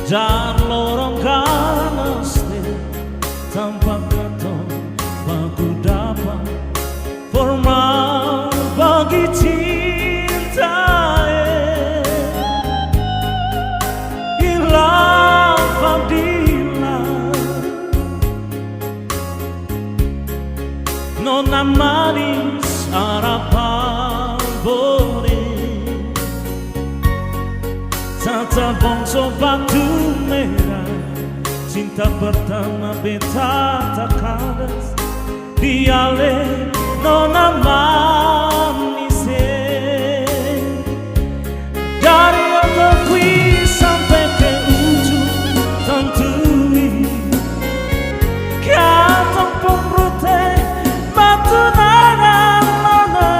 dan lorong kanasnya tanpa kata baku dapat formal bagi cinta hilang fadila nona manis harapan boleh tata bongso batu merah cinta pertama beta tak kadas diale nona manis dari otak kui sampai ke ujung tantui kata pemrute batu nada mana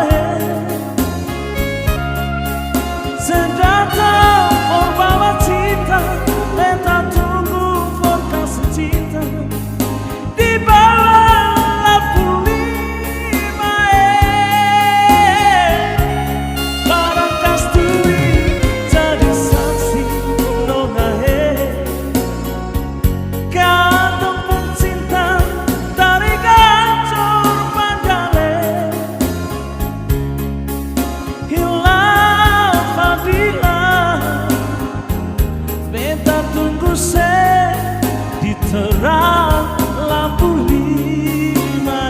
senjata forbawa cinta beta tunggu fokus cinta di bawah lima barang kasturi jadi saksi nona kantong pun cinta dari gancur pandale hilang fadila beta tunggu di terang lampu lima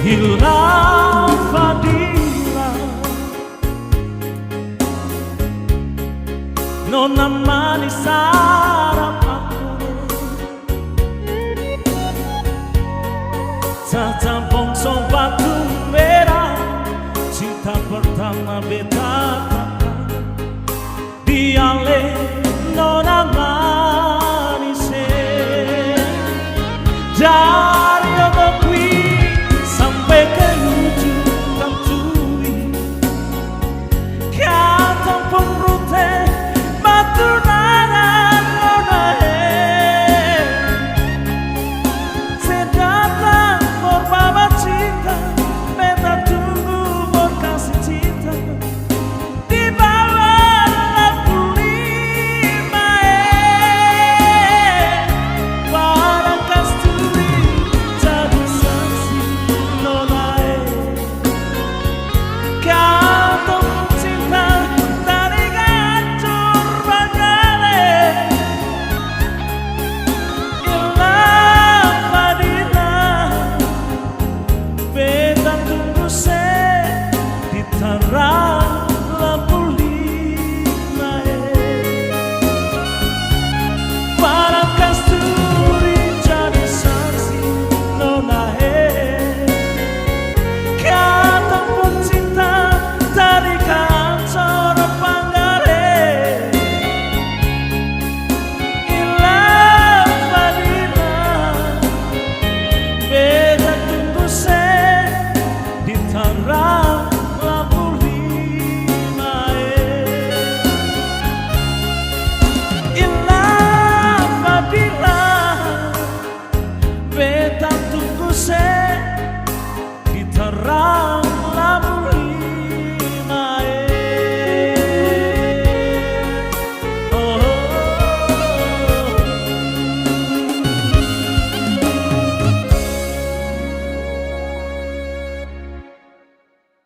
hilang fadila nona manis harapanku tata bongso batu